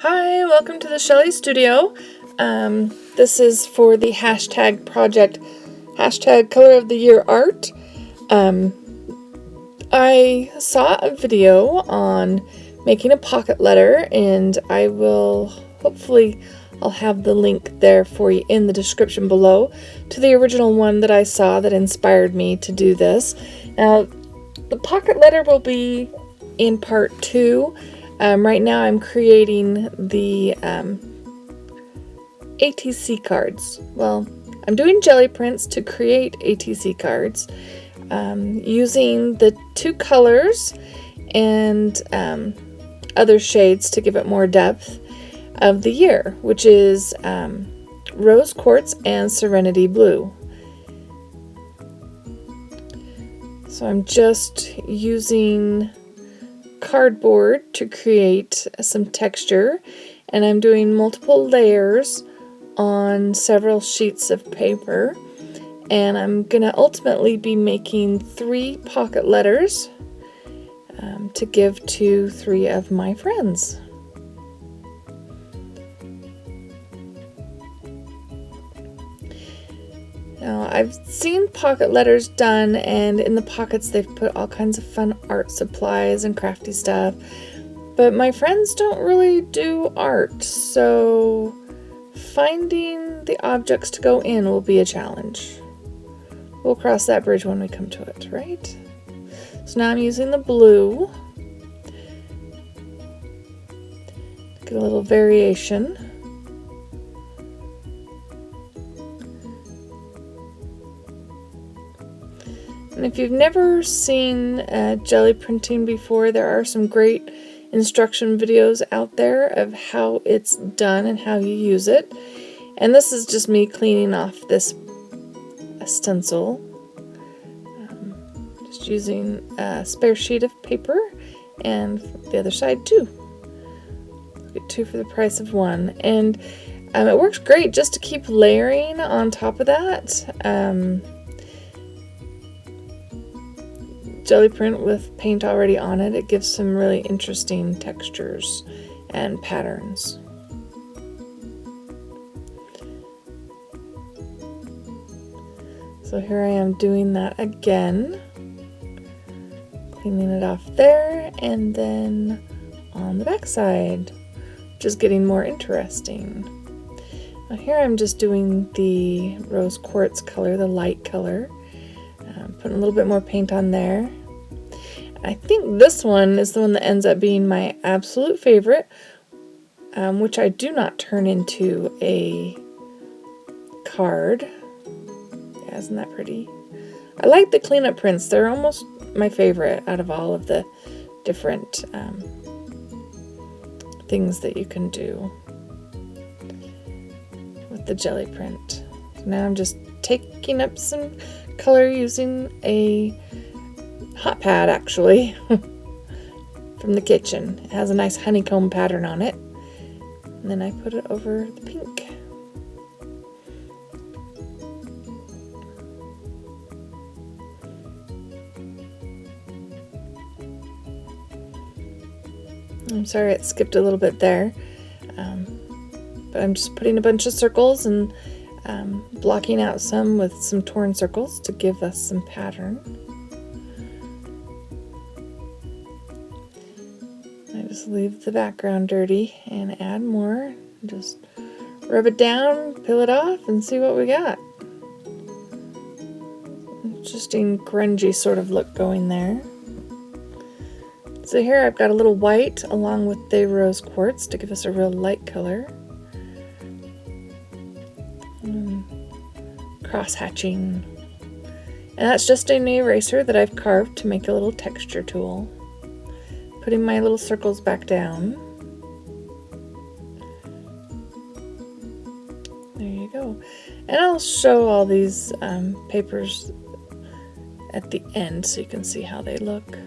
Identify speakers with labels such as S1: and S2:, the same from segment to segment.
S1: Hi, welcome to the Shelly Studio. This is for the hashtag project, hashtag coloroftheyearart. I saw a video on making a pocket letter, and I will hopefully I'll have the link there for you in the description below to the original one that I saw that inspired me to do this. Now, the pocket letter will be in part 2. Right now I'm creating the ATC cards. Well, I'm doing jelly prints to create ATC cards using the 2 colors and other shades to give it more depth of the year, which is Rose Quartz and Serenity Blue. So I'm just using cardboard to create some texture, and I'm doing multiple layers on several sheets of paper, and I'm gonna ultimately be making 3 pocket letters to give to 3 of my friends. Now, I've seen pocket letters done, and in the pockets they've put all kinds of fun art supplies and crafty stuff, but my friends don't really do art, so finding the objects to go in will be a challenge. We'll cross that bridge when we come to it, right? So now I'm using the blue. Get a little variation. And if you've never seen jelly printing before, there are some great instruction videos out there of how it's done and how you use it. And this is just me cleaning off this stencil. Just using a spare sheet of paper and the other side too. Get 2 for the price of 1. And it works great just to keep layering on top of that. Jelly print with paint already on it, it gives some really interesting textures and patterns. So here I am doing that again, cleaning it off there, and then on the back side, just getting more interesting. Now here I'm just doing the rose quartz color, the light color. Putting a little bit more paint on there. I think this one is the one that ends up being my absolute favorite, which I do not turn into a card. Yeah, isn't that pretty? I like the cleanup prints. They're almost my favorite out of all of the different things that you can do with the jelly print. So now I'm just taking up some color using a hot pad, actually, from the kitchen. It has a nice honeycomb pattern on it. And then I put it over the pink. I'm sorry it skipped a little bit there, but I'm just putting a bunch of circles and blocking out some with some torn circles to give us some pattern. I just leave the background dirty and add more. Just rub it down, peel it off, and see what we got. Interesting grungy sort of look going there. So here I've got a little white along with the rose quartz to give us a real light color. Cross hatching, and that's just an eraser that I've carved to make a little texture tool. Putting my little circles back down. There you go. And I'll show all these papers at the end so you can see how they look.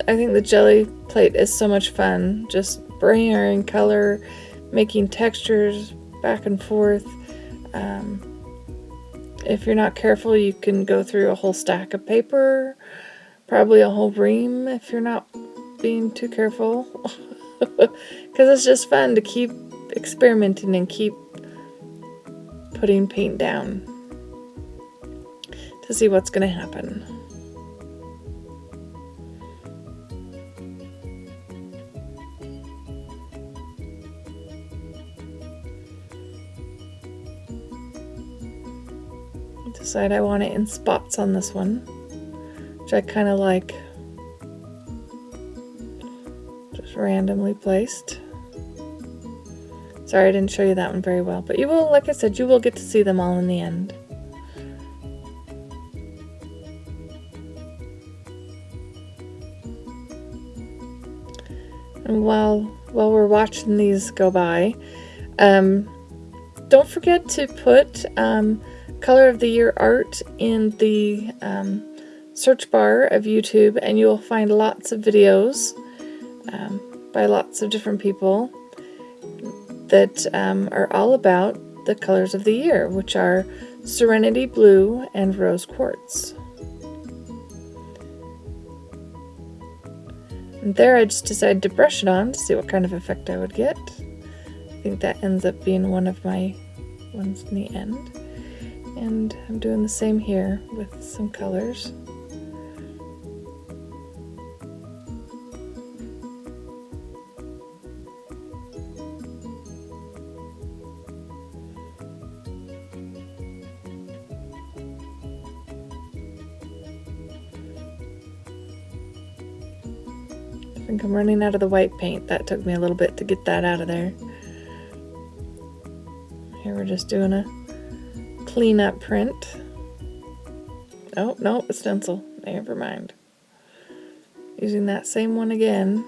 S1: I think the jelly plate is so much fun, just spraying color, making textures back and forth. If you're not careful, you can go through a whole stack of paper, Probably a whole ream if you're not being too careful. Because it's just fun to keep experimenting and keep putting paint down to see what's going to happen. Decide I want it in spots on this one, which I kind of like, just randomly placed. Sorry I didn't show you that one very well, but you will, like I said, you will get to see them all in the end. And while we're watching these go by, don't forget to put Color of the Year art in the search bar of YouTube, and you will find lots of videos by lots of different people that are all about the colors of the year, which are Serenity Blue and Rose Quartz. And there I just decided to brush it on to see what kind of effect I would get. I think that ends up being one of my ones in the end. And I'm doing the same here with some colors. I think I'm running out of the white paint. That took me a little bit to get that out of there. Here we're just doing a clean up print. Oh, no, a stencil. Never mind. Using that same one again.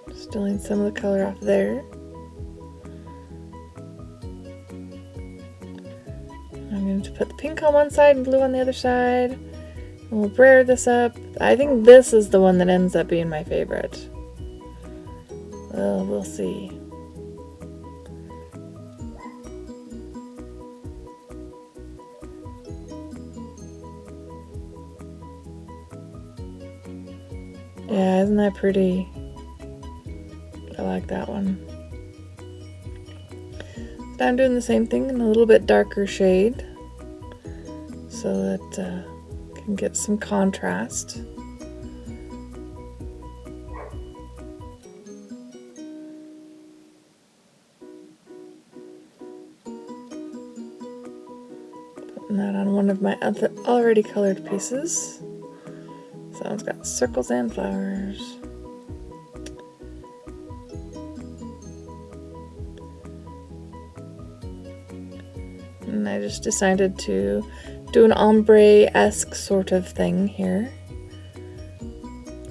S1: Distilling some of the color off there. I'm going to put the pink on one side and blue on the other side. And we'll brayer this up. I think this is the one that ends up being my favorite. Well, we'll see. Yeah, isn't that pretty? I like that one. Now I'm doing the same thing in a little bit darker shade so that I can get some contrast. Putting that on one of my other already colored pieces. So it's got circles and flowers. And I just decided to do an ombre-esque sort of thing here,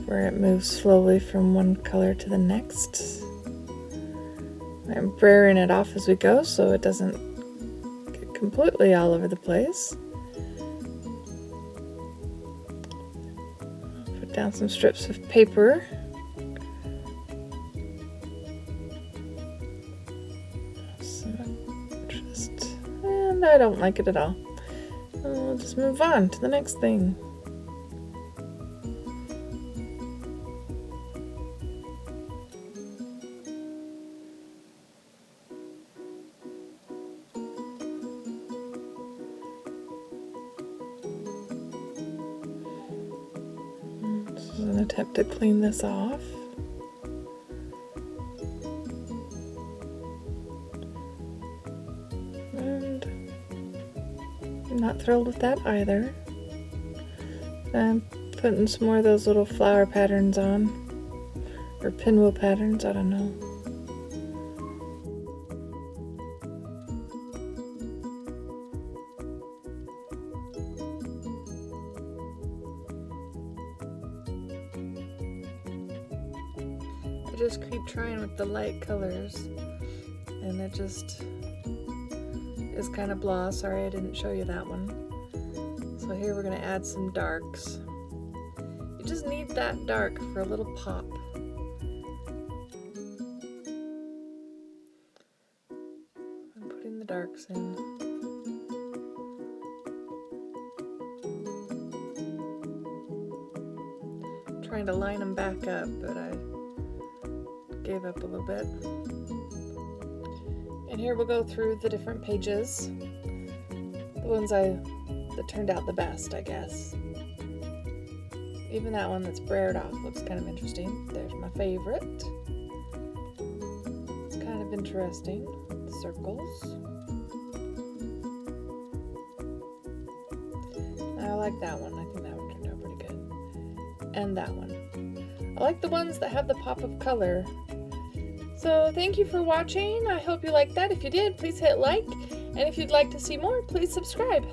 S1: where it moves slowly from one color to the next. I'm brayering it off as we go so it doesn't get completely all over the place. Put down some strips of paper. And I don't like it at all. We'll just move on to the next thing. This is an attempt to clean this off. And I'm not thrilled with that either. I'm putting some more of those little flower patterns on, or pinwheel patterns, I don't know. I just keep trying with the light colors, and it just is kind of blah. Sorry I didn't show you that one. So here we're going to add some darks. You just need that dark for a little pop. the darks in. Trying to line them back up, but I gave up a little bit. And here we'll go through the different pages, the ones that turned out the best, I guess. Even that one that's brared off looks kind of interesting. There's my favorite. It's kind of interesting. The circles. I like that one. I think that one turned out pretty good. And that one. I like the ones that have the pop of color. So thank you for watching. I hope you liked that. If you did, please hit like. And if you'd like to see more, please subscribe.